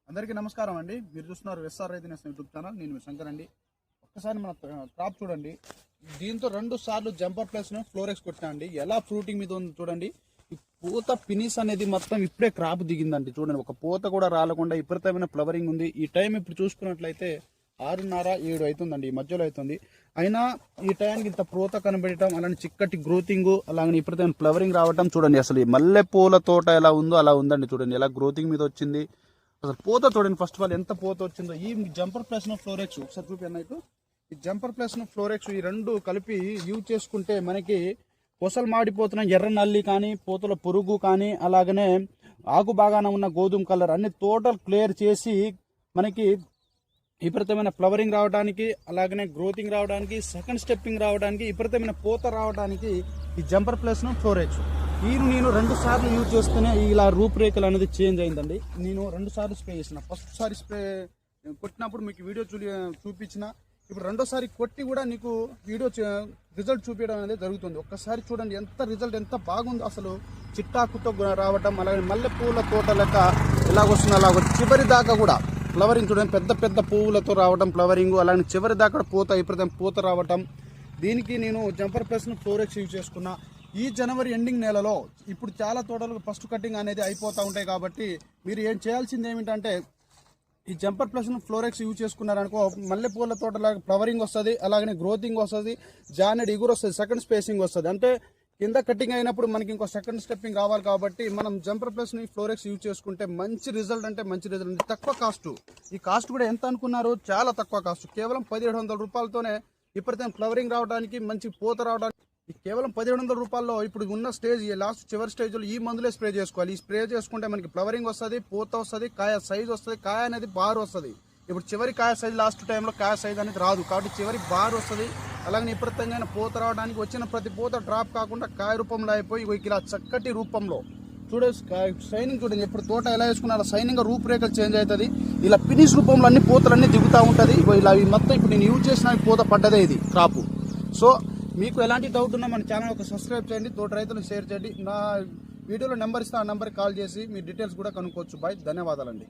అందరికీ నమస్కారం అండి. మీరు చూస్తున్నారు ఎస్ఆర్ రైతు నేస్తం యూట్యూబ్ ఛానల్. నేను మీ శంకర్ అండి. ఒక్కసారి మన క్రాప్ చూడండి. దీంతో 2 సార్లు జంపర్ ప్లస్ ఫ్లోరెక్స్ కొట్టినా అండి. ఎలా ఫ్రూటింగ్ మీద ఉంది చూడండి. ఈ పూత ఫినిష్ అనేది మొత్తం ఇప్పుడే క్రాప్ దిగిందండి. చూడండి, ఒక పూత కూడా రాలకుండా విపరీతమైన ఫ్లవరింగ్ ఉంది. ఈ టైం ఇప్పుడు చూసుకున్నట్లయితే 6:30, 7 అవుతుందండి, ఈ మధ్యలో అవుతుంది. అయినా ఈ టైంకి ఇంత పూత కనబడటం, అలానే చిక్కటి గ్రోతింగ్, అలాగే విపరీతమైన ఫ్లవరింగ్ రావటం చూడండి. అసలు ఈ మల్లె పూల తోట ఎలా ఉందో అలా ఉందండి. చూడండి ఎలా గ్రోతింగ్ మీద వచ్చింది. అసలు పూత చూడండి, ఫస్ట్ ఆఫ్ ఆల్ ఎంత పూత వచ్చిందో. ఈ జంపర్ ప్లస్ ఫ్లోరెక్స్ ఒకసారి చూపి. ఈ జంపర్ ప్లస్ ఫ్లోరెక్స్ ఈ 2 కలిపి యూజ్ చేసుకుంటే మనకి పొసలు మాడిపోతున్న ఎర్ర నల్లి కానీ, పూతల పురుగు కానీ, అలాగనే ఆకు బాగానే ఉన్న గోధుమ కలర్ అన్ని టోటల్ క్లియర్ చేసి మనకి విపరీతమైన ఫ్లవరింగ్ రావడానికి, అలాగనే గ్రోతింగ్ రావడానికి, సెకండ్ స్టెప్పింగ్ రావడానికి, విపరీతమైన పూత రావడానికి ఈ జంపర్ ప్లస్ ఫ్లోరెక్స్ నేను 2 సార్లు యూజ్ చేస్తేనే ఇలా రూపురేఖలు అనేది చేంజ్ అయిందండి. నేను 2 సార్లు స్ప్రే చేసిన. ఫస్ట్ సారి స్ప్రే కొట్టినప్పుడు మీకు వీడియో చూపించిన. ఇప్పుడు 2వ సారి కొట్టి కూడా నీకు వీడియో రిజల్ట్ చూపించడం అనేది జరుగుతుంది. ఒక్కసారి చూడండి ఎంత రిజల్ట్ ఎంత బాగుందో. అసలు చిట్టాకుతో రావటం, అలాగే మల్లెపూల తోట లెక్క ఎలాగొస్తుంది అలాగ చివరి దాకా కూడా ఫ్లవరింగ్ చూడండి. పెద్ద పెద్ద పువ్వులతో రావటం ఫ్లవరింగ్, అలాగే చివరి దాకా పూత విపరీతం పూత రావటం. దీనికి నేను జంపర్ ప్లస్ ఫ్లోరెక్స్ యూజ్ చేసుకున్నా. ఈ జనవరి ఎండింగ్ నెలలో ఇప్పుడు చాలా తోటలకు ఫస్ట్ కటింగ్ అనేది అయిపోతూ ఉంటాయి. కాబట్టి మీరు ఏం చేయాల్సింది ఏమిటంటే ఈ జంపర్ ప్లస్ ఫ్లోరెక్స్ యూజ్ చేసుకున్నారనుకో, మల్లెపూల తోటలాగా ఫ్లవరింగ్ వస్తుంది, అలాగనే గ్రోతింగ్ వస్తుంది, జానెడ్ ఇగురు వస్తుంది, సెకండ్ స్పేసింగ్ వస్తుంది. అంటే కింద కటింగ్ అయినప్పుడు మనకి ఇంకో సెకండ్ స్టెప్పింగ్ రావాలి. కాబట్టి మనం జంపర్ ప్లస్ ఫ్లోరెక్స్ యూజ్ చేసుకుంటే మంచి రిజల్ట్ అంటే మంచి రిజల్ట్. తక్కువ కాస్ట్. ఈ కాస్ట్ కూడా ఎంత అనుకున్నారు? చాలా తక్కువ కాస్ట్. కేవలం 1700 రూపాయలతోనే విపరీతం ఫ్లవరింగ్ రావడానికి, మంచి పూత రావడానికి. కేవలం 1700 రూపాయల్లో ఇప్పుడు ఉన్న స్టేజ్, లాస్ట్ చివరి స్టేజ్లో ఈ మందులే స్ప్రే చేసుకోవాలి. ఈ స్ప్రే చేసుకుంటే మనకి ఫ్లవరింగ్ వస్తుంది, పూత వస్తుంది, కాయ సైజ్ వస్తుంది, కాయ అనేది బార్ వస్తుంది. ఇప్పుడు చివరి కాయ సైజ్ లాస్ట్ టైంలో కాయ సైజ్ అనేది రాదు. కాబట్టి చివరి బార్ వస్తుంది. అలాగే విపరీతంగా పూత రావడానికి, వచ్చిన ప్రతి పూత డ్రాప్ కాకుండా కాయ రూపంలో అయిపోయి ఇలా చక్కటి రూపంలో చూడే షైనింగ్ చూడండి. ఎప్పుడు తోట ఎలా వేసుకున్నా షైనింగ్ రూపురేఖలు చేంజ్ అవుతుంది. ఇలా ఫినిష్ రూపంలో అన్ని పూతలన్నీ దిగుతూ ఉంటుంది. ఇలా మొత్తం ఇప్పుడు నేను యూజ్ చేసిన పూత పడ్డదే ఇది క్రాప్. సో మీకు ఎలాంటి డౌట్ ఉన్నా మన ఛానల్ ఒక సబ్స్క్రైబ్ చేయండి, తోట రైతులకు షేర్ చేయండి. నా వీడియోలో నెంబర్ ఇస్తే ఆ నెంబర్కి కాల్ చేసి మీ డీటెయిల్స్ కూడా కనుక్కోవచ్చు. బాయ్, ధన్యవాదాలండి.